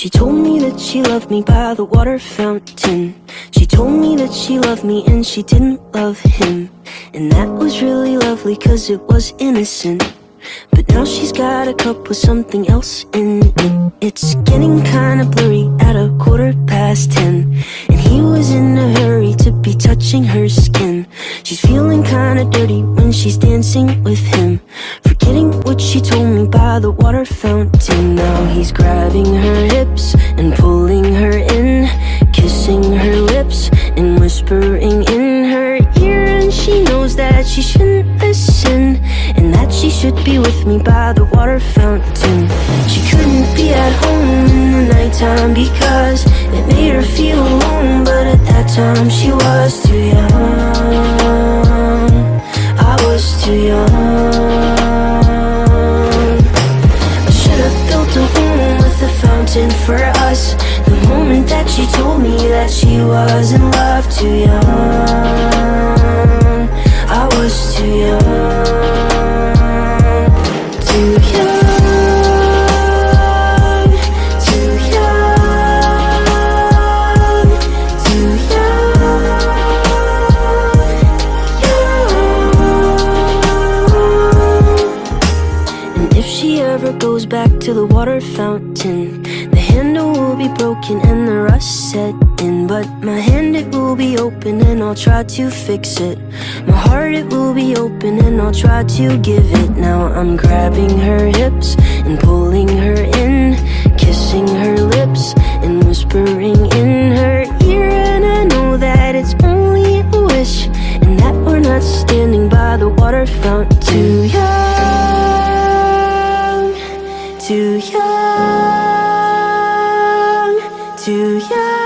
She told me that she loved me by the water fountain. She told me that she loved me and she didn't love him. And that was really lovely cause it was innocent. But now she's got a cup with something else in it. It's getting kinda blurry at 10:15. And he was in a hurry to be touching her skin. She's feeling kinda dirty when she's dancing with him, forgetting what she told me by the water fountain. Now he's grabbing her hips and pulling her in, kissing her lips and whispering in her ear. And she knows that she shouldn't listen, and that she should be with me by the water fountain. She couldn't be at home in the nighttime because it made her feel alone. But at that time she was too young. I was too young. I should have built a home with a fountain for us. The moment that she told me that she was in love. Too young. I was too young. Too young, too young, too young. And if she ever goes back to the water fountain, the handle will be broken and the rust set in. But my hand, it will be open and I'll try to fix it. My heart, it will be open and I'll try to give it. Now I'm grabbing her hips and pulling her in, kissing her lips and whispering in her ear. And I know that it's only a wish, and that we're not standing by the water fountain. Too young, too young, too young.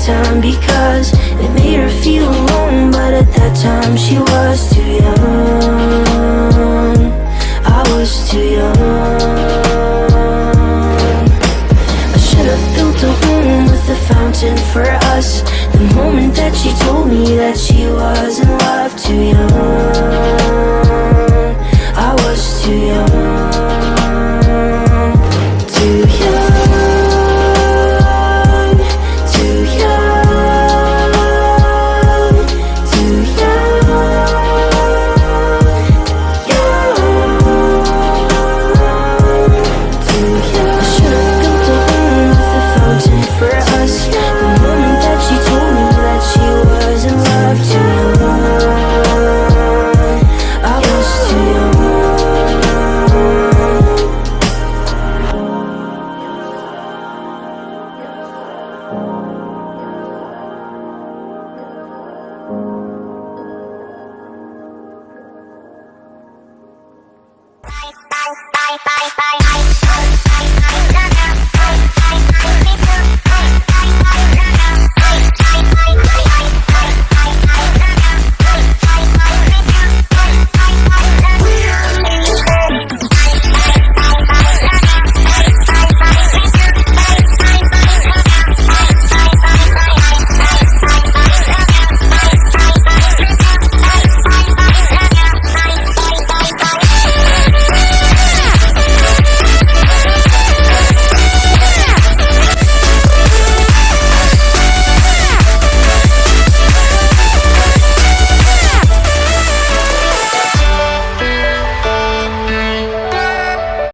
Time because it made her feel alone. But at that time she was too young. I was too young. I should have built a home with a fountain for us. The moment that she told me that she was in love.